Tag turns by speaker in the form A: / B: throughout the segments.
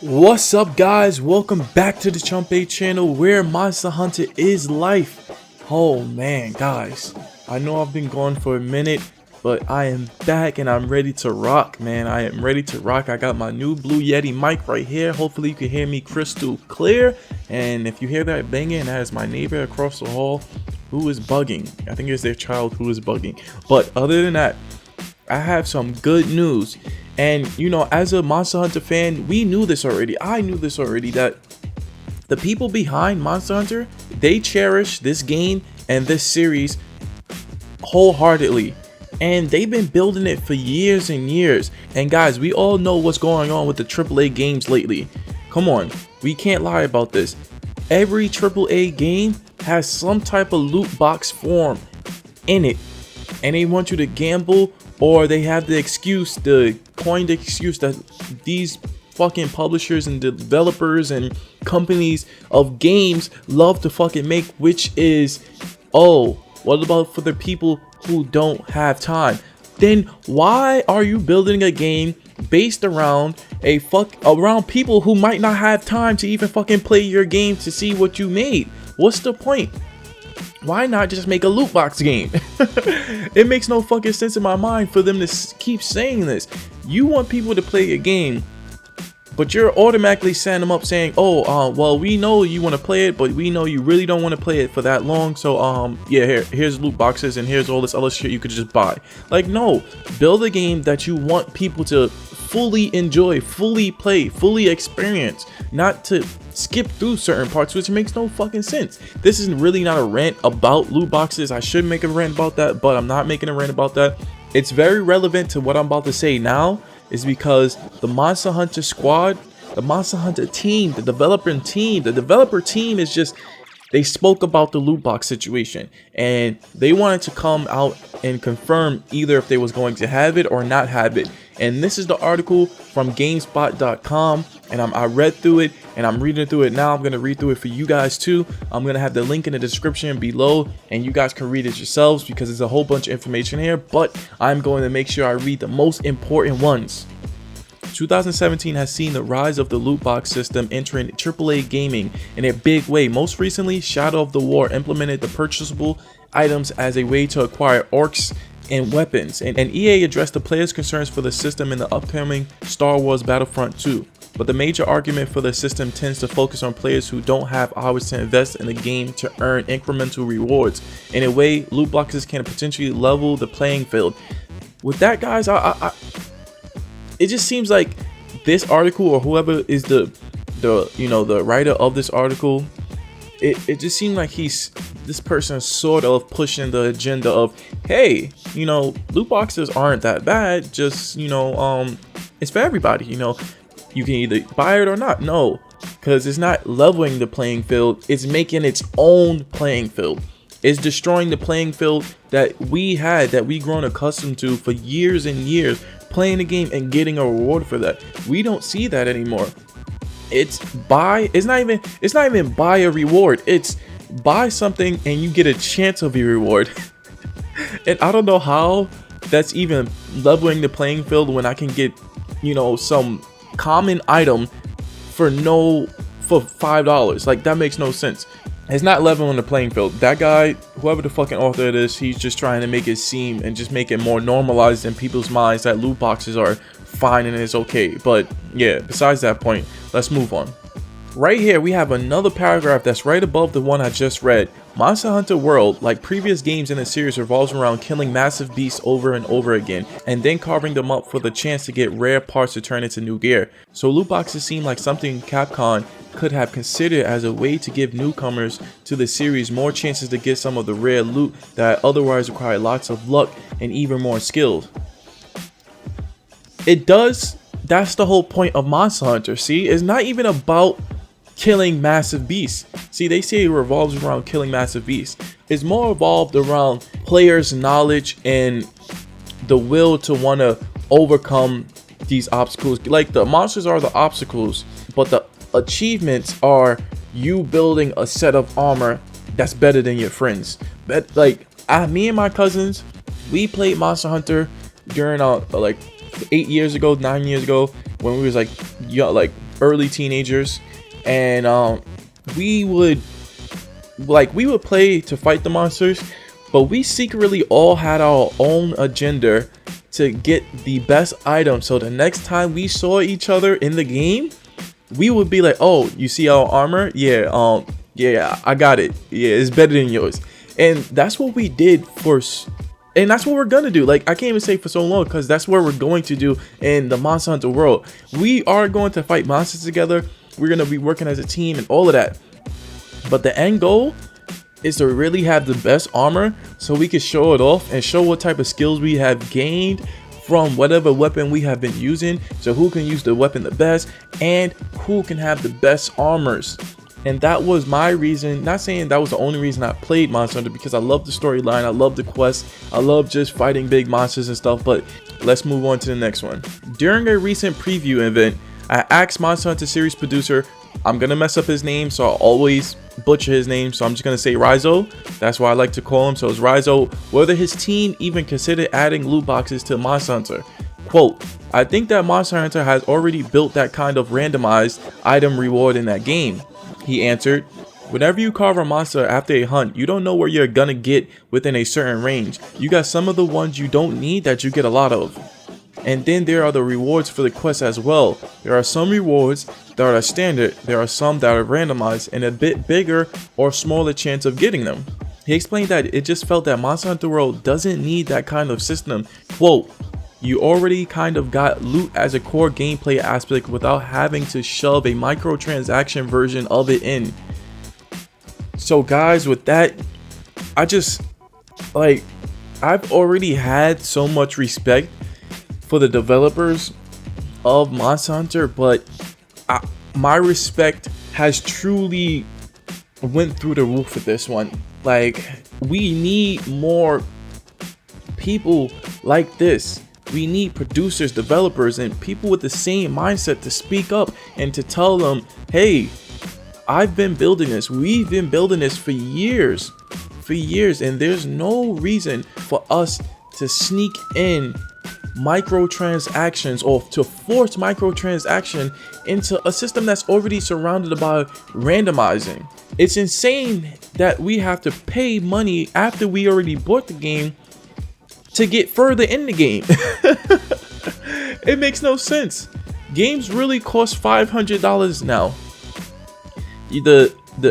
A: What's up, guys? Welcome back to the Chumpe channel where Monster Hunter is life. Oh man, guys, I know I've been gone for a minute, but I am back and I'm ready to rock, man. I am ready to rock. I got my new Blue Yeti mic right here. Hopefully you can hear me crystal clear. And if you hear that banging, that is my neighbor across the hall who is bugging. I think it's their child who is bugging. But other than that, I have some good news. And you know, as a Monster Hunter fan, we knew this already. I knew this already, that the people behind Monster Hunter, they cherish this game and this series wholeheartedly. And they've been building it for years and years. And guys, we all know what's going on with the AAA games lately. Come on, we can't lie about this. Every AAA game has some type of loot box form in it. And they want you to gamble, or they have the excuse, the coined excuse that these fucking publishers and developers and companies of games love to fucking make, which is, oh, what about for the people who don't have time? Then why are you building a game based around around people who might not have time to even fucking play your game to see what you made? What's the point? Why not just make a loot box game? It makes no fucking sense in my mind for them to keep saying this. You want people to play a game, but you're automatically setting them up saying, oh, well, we know you want to play it, but we know you really don't want to play it for that long. So, yeah, here's loot boxes and here's all this other shit you could just buy. Like, no, build a game that you want people to fully enjoy, fully play, fully experience, not to skip through certain parts, which makes no fucking sense. This is really not a rant about loot boxes. I should make a rant about that, but I'm not making a rant about that. It's very relevant to what I'm about to say now, is because the Monster Hunter squad, the Monster Hunter team, the developer team is just, they spoke about the loot box situation and they wanted to come out and confirm either if they was going to have it or not have it. And this is the article from GameSpot.com, and I read through it and I'm reading through it now. I'm going to read through it for you guys too. I'm going to have the link in the description below and you guys can read it yourselves because there's a whole bunch of information here, but I'm going to make sure I read the most important ones. 2017 has seen the rise of the loot box system entering AAA gaming in a big way. Most recently, Shadow of the War implemented the purchasable items as a way to acquire orcs and weapons, and EA addressed the players' concerns for the system in the upcoming Star Wars Battlefront 2. But the major argument for the system tends to focus on players who don't have hours to invest in the game to earn incremental rewards. In a way, loot boxes can potentially level the playing field. With that, guys, it just seems like this article, or whoever is the writer of this article, it just seemed like this person is sort of pushing the agenda of, hey, loot boxes aren't that bad, just it's for everybody. You can either buy it or not. No, because it's not leveling the playing field, it's making its own playing field. It's destroying the playing field that we grown accustomed to for years and years, playing the game and getting a reward for that. We don't see that anymore. It's not even buy a reward. It's buy something and you get a chance of a reward. And I don't know how that's even leveling the playing field when I can get, some common item for $5. Like, that makes no sense. It's not leveling the playing field. That guy, whoever the fucking author it is, he's just trying to make it seem and just make it more normalized in people's minds that loot boxes are fine and it's okay. But yeah, besides that point, let's move on. Right here, we have another paragraph that's right above the one I just read. Monster Hunter World, like previous games in the series, revolves around killing massive beasts over and over again, and then carving them up for the chance to get rare parts to turn into new gear. So loot boxes seem like something Capcom could have considered as a way to give newcomers to the series more chances to get some of the rare loot that otherwise require lots of luck and even more skills. It does. That's the whole point of Monster Hunter. See, it's not even about killing massive beasts. See, they say it revolves around killing massive beasts. It's more evolved around players' knowledge and the will to want to overcome these obstacles. Like, the monsters are the obstacles, but the achievements are you building a set of armor that's better than your friends. But like, me and my cousins, we played Monster Hunter during 8 years ago, 9 years ago, when we was like early teenagers, and we would play to fight the monsters, but we secretly all had our own agenda to get the best item. So the next time we saw each other in the game, we would be like, oh, you see our armor? Yeah, yeah, I got it. Yeah, it's better than yours. And that's what we did and that's what we're gonna do. Like, I can't even say for so long, because that's what we're going to do in the Monster Hunter world. We are going to fight monsters together. We're gonna be working as a team and all of that. But the end goal is to really have the best armor, so we can show it off and show what type of skills we have gained from whatever weapon we have been using. So who can use the weapon the best, and who can have the best armors. And that was my reason. Not saying that was the only reason I played Monster Hunter, because I love the storyline, I love the quest, I love just fighting big monsters and stuff. But let's move on to the next one. During a recent preview event, I asked Monster Hunter series producer, I'm gonna mess up his name, so I'll always butcher his name, so I'm just gonna say Rizo. That's why I like to call him. So it's Rizo, whether his team even considered adding loot boxes to Monster Hunter. Quote, I think that Monster Hunter has already built that kind of randomized item reward in that game. He answered, whenever you carve a monster after a hunt, you don't know where you're gonna get within a certain range. You got some of the ones you don't need that you get a lot of. And then there are the rewards for the quest as well. There are some rewards that are standard, there are some that are randomized and a bit bigger or smaller chance of getting them. He explained that it just felt that Monster Hunter World doesn't need that kind of system. Quote, you already kind of got loot as a core gameplay aspect without having to shove a microtransaction version of it in. So guys, with that, I've already had so much respect for the developers of Monster Hunter, but my respect has truly went through the roof with this one. Like, we need more people like this. We need producers, developers, and people with the same mindset to speak up and to tell them, hey, I've been building this, we've been building this for years, and there's no reason for us to sneak in microtransactions or to force microtransaction into a system that's already surrounded by randomizing. It's insane that we have to pay money after we already bought the game to get further in the game. It makes no sense. Games really cost $500 now.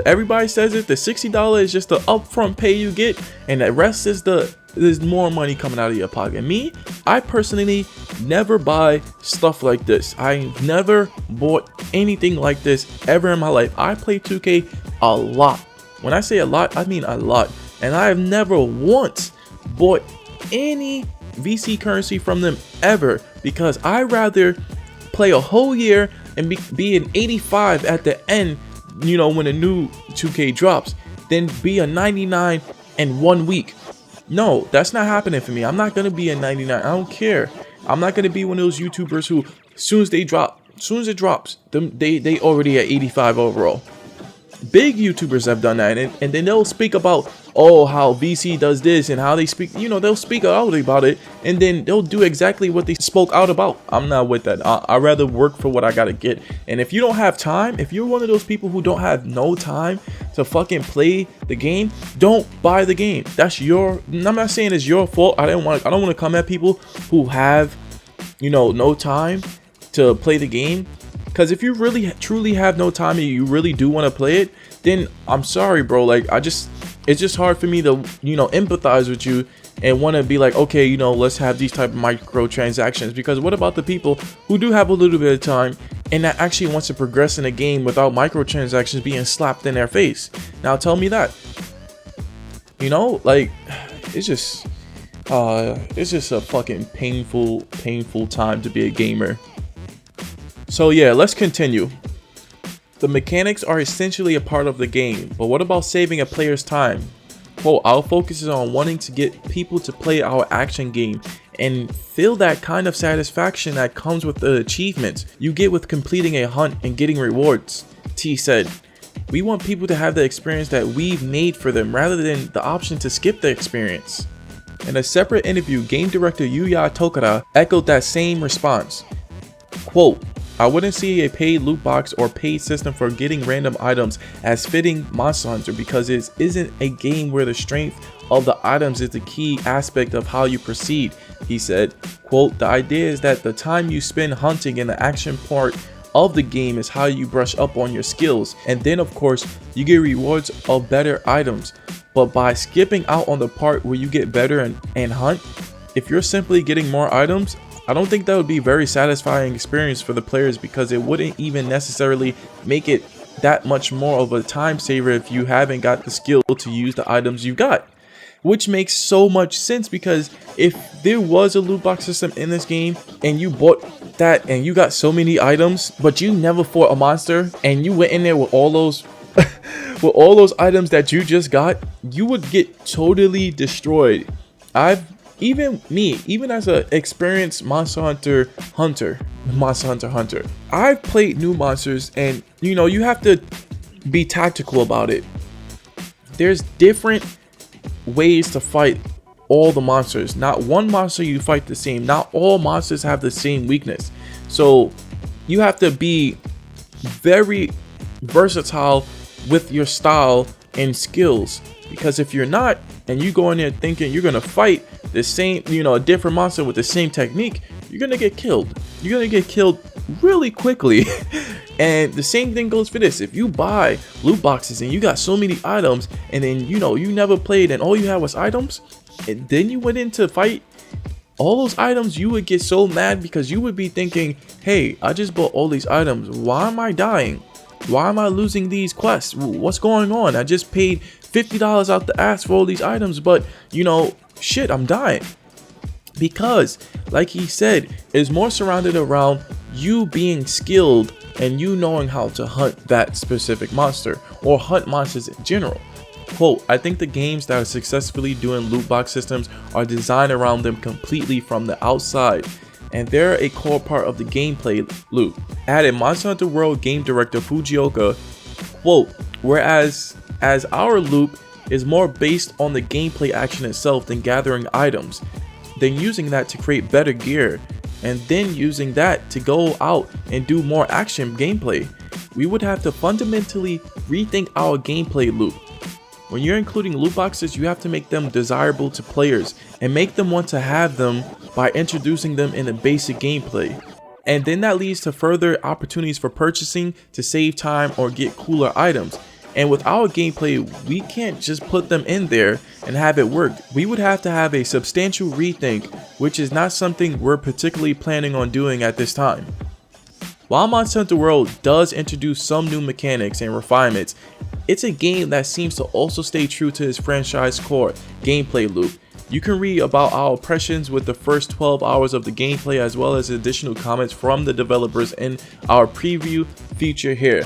A: Everybody says it, the $60 is just the upfront pay you get, and the rest is there's more money coming out of your pocket. Me, I personally never buy stuff like this. I never bought anything like this ever in my life. I play 2K a lot. When I say a lot, I mean a lot. And I have never once bought any VC currency from them ever, because I rather play a whole year and be an 85 at the end, you know, when a new 2K drops, than be a 99 in 1 week. No, that's not happening for me. I'm not gonna be a 99. I don't care. I'm not gonna be one of those YouTubers who, as soon as it drops, they already at 85 overall. Big YouTubers have done that, and then they'll speak about, oh, how VC does this and how they speak, you know, they'll speak out about it, and then they'll do exactly what they spoke out about. I'm not with that. I'd rather work for what I gotta get. And if you don't have time, if you're one of those people who don't have no time to fucking play the game, don't buy the game. That's your, I'm not saying it's your fault. I don't want to come at people who have, you know, no time to play the game. Because if you really truly have no time and you really do want to play it, then I'm sorry, bro. Like, it's just hard for me to, you know, empathize with you and want to be like, okay, you know, let's have these type of microtransactions. Because what about the people who do have a little bit of time and that actually wants to progress in a game without microtransactions being slapped in their face? Now tell me that. You know, like, it's just a fucking painful time to be a gamer. So yeah, let's continue. The mechanics are essentially a part of the game, but what about saving a player's time? Quote, our focus is on wanting to get people to play our action game and feel that kind of satisfaction that comes with the achievements you get with completing a hunt and getting rewards, T said. We want people to have the experience that we've made for them rather than the option to skip the experience. In a separate interview, game director Yuuya Tokuda echoed that same response. Quote, I wouldn't see a paid loot box or paid system for getting random items as fitting Monster Hunter, because it isn't a game where the strength of the items is the key aspect of how you proceed. He said, quote, "The idea is that the time you spend hunting in the action part of the game is how you brush up on your skills, and then of course you get rewards of better items. But by skipping out on the part where you get better and hunt, if you're simply getting more items, I don't think that would be a very satisfying experience for the players, because it wouldn't even necessarily make it that much more of a time saver if you haven't got the skill to use the items you got." Which makes so much sense, because if there was a loot box system in this game and you bought that and you got so many items but you never fought a monster and you went in there with all those with all those items that you just got, you would get totally destroyed. Even as an experienced Monster Hunter hunter, I've played new monsters, and you know, you have to be tactical about it. There's different ways to fight all the monsters. Not one monster you fight the same. Not all monsters have the same weakness. So you have to be very versatile with your style and skills, because if you're not, and you go in there thinking you're gonna fight the same, you know, a different monster with the same technique, you're gonna get killed. You're gonna get killed really quickly. And the same thing goes for this. If you buy loot boxes and you got so many items, and then you know you never played and all you had was items, and then you went in to fight all those items, you would get so mad, because you would be thinking, hey, I just bought all these items, why am I dying? Why am I losing these quests? What's going on? I just paid $50 out the ass for all these items, but you know, shit, I'm dying. Because like he said, it's more surrounded around you being skilled and you knowing how to hunt that specific monster, or hunt monsters in general. Quote, "I think the games that are successfully doing loot box systems are designed around them completely from the outside, and they're a core part of the gameplay loop," added Monster Hunter World game director Fujioka. Quote, "Whereas our loop is more based on the gameplay action itself than gathering items, then using that to create better gear, and then using that to go out and do more action gameplay, we would have to fundamentally rethink our gameplay loop. When you're including loot boxes, you have to make them desirable to players and make them want to have them by introducing them in the basic gameplay. And then that leads to further opportunities for purchasing to save time or get cooler items. And with our gameplay, we can't just put them in there and have it work. We would have to have a substantial rethink, which is not something we're particularly planning on doing at this time." While Monster Hunter World does introduce some new mechanics and refinements, it's a game that seems to also stay true to its franchise core gameplay loop. You can read about our impressions with the first 12 hours of the gameplay, as well as additional comments from the developers in our preview feature here.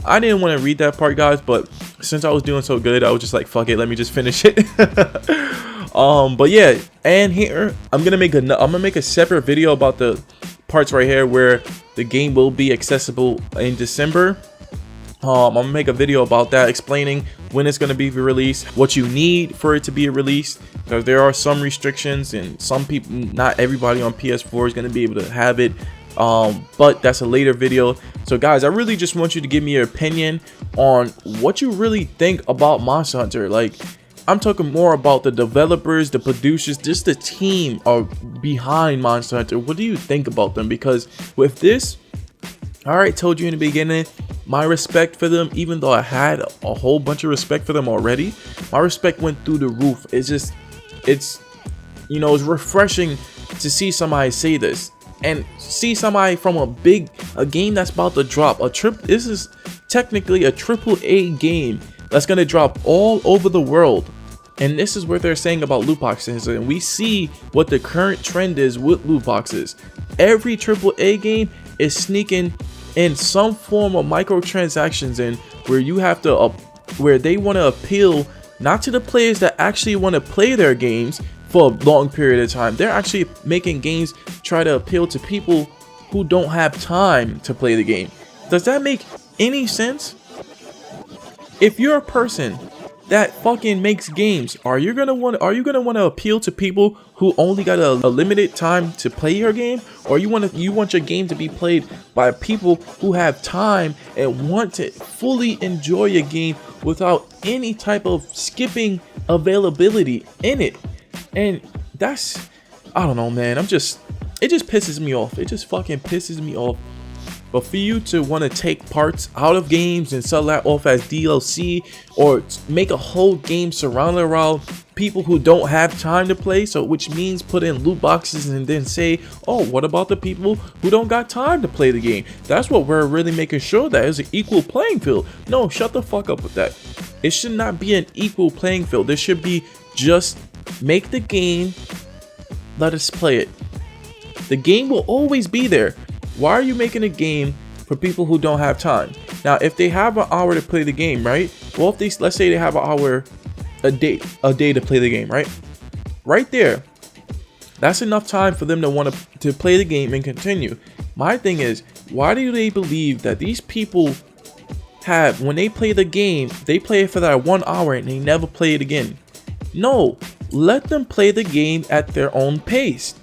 A: I didn't want to read that part, guys, but since I was doing so good, I was just like, fuck it, let me just finish it. But yeah, and here I'm gonna make a separate video about the parts right here where the game will be accessible in December. I'm gonna make a video about that, explaining when it's gonna be released, what you need for it to be released, because there are some restrictions, and some people, not everybody on PS4 is gonna be able to have it. But that's a later video. So guys, I really just want you to give me your opinion on what you really think about Monster Hunter. Like, I'm talking more about the developers, the producers, just the team are behind Monster Hunter. What do you think about them? Because with this, I already told you in the beginning, my respect for them, even though I had a whole bunch of respect for them already, my respect went through the roof. It's you know, it's refreshing to see somebody say this, and see somebody from a game that's about to drop this is technically a AAA game that's gonna drop all over the world. And this is what they're saying about loot boxes, and we see what the current trend is with loot boxes. Every AAA game is sneaking in some form of microtransactions in, where you have to where they want to appeal not to the players that actually want to play their games for a long period of time. They're actually making games try to appeal to people who don't have time to play the game. Does that make any sense? If you're a person that fucking makes games, are you gonna want to appeal to people who only got a limited time to play your game, or you want your game to be played by people who have time and want to fully enjoy your game without any type of skipping availability in it? And that's, I don't know, man. It just pisses me off. It just fucking pisses me off. But for you to want to take parts out of games and sell that off as DLC, or make a whole game surrounded around people who don't have time to play, so which means put in loot boxes and then say, oh, what about the people who don't got time to play the game? That's what we're really making sure that is an equal playing field. No, shut the fuck up with that. It should not be an equal playing field. There should be just make the game, let us play it. The game will always be there. Why are you making a game for people who don't have time? Now, if they have an hour to play the game, right? Well, if let's say they have an hour a day to play the game, right? Right there, that's enough time for them to want to play the game and continue. My thing is, why do they believe that these people have, when they play the game, they play it for that 1 hour and they never play it again? No, let them play the game at their own pace.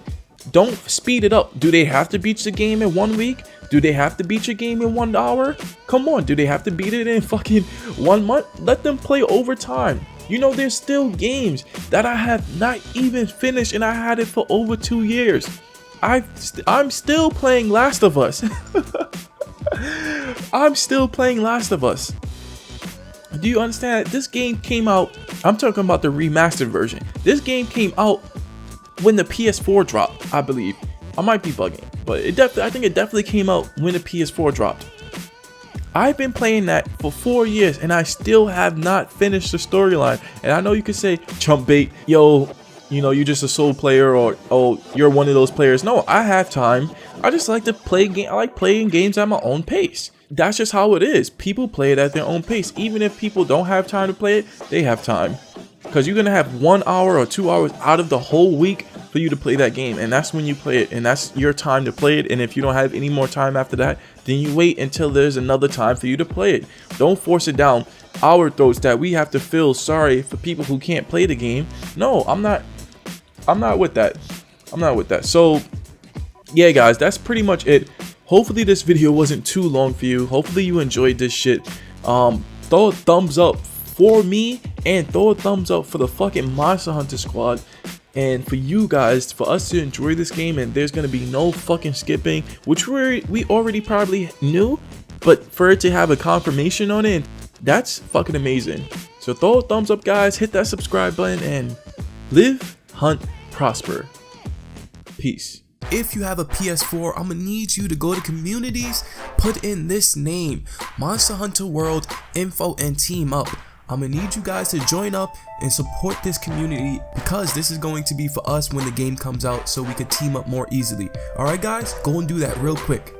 A: Don't speed it up. Do they have to beat the game in 1 week? Do they have to beat your game in 1 hour? Come on, do they have to beat it in fucking 1 month? Let them play over time. You know, there's still games that I have not even finished and I had it for over 2 years. I'm still playing Last of Us. I'm still playing Last of Us. Do you understand? This game came out, I'm talking about the remastered version. This game came out when the PS4 dropped, I believe. I might be bugging, but I think it definitely came out when the PS4 dropped. I've been playing that for 4 years and I still have not finished the storyline. And I know you could say, chump bait, yo, you know, you're just a solo player, or oh, you're one of those players. No, I have time. I just like to play game. I like playing games at my own pace. That's just how it is. People play it at their own pace. Even if people don't have time to play it, they have time. Because you're going to have 1 hour or 2 hours out of the whole week for you to play that game. And that's when you play it. And that's your time to play it. And if you don't have any more time after that, then you wait until there's another time for you to play it. Don't force it down our throats that we have to feel sorry for people who can't play the game. No, I'm not with that. I'm not with that. So, yeah, guys, that's pretty much it. Hopefully this video wasn't too long for you. Hopefully you enjoyed this shit. Throw a thumbs up for me and throw a thumbs up for the fucking Monster Hunter squad, and for you guys, for us to enjoy this game. And there's gonna be no fucking skipping, which we already probably knew, but for it to have a confirmation on it, that's fucking amazing. So throw a thumbs up, guys, hit that subscribe button, and live, hunt, prosper. Peace. If you have a PS4, I'm gonna need you to go to communities, put in this name, Monster Hunter World Info, and team up. I'm gonna need you guys to join up and support this community, because this is going to be for us when the game comes out, so we could team up more easily. Alright guys, go and do that real quick.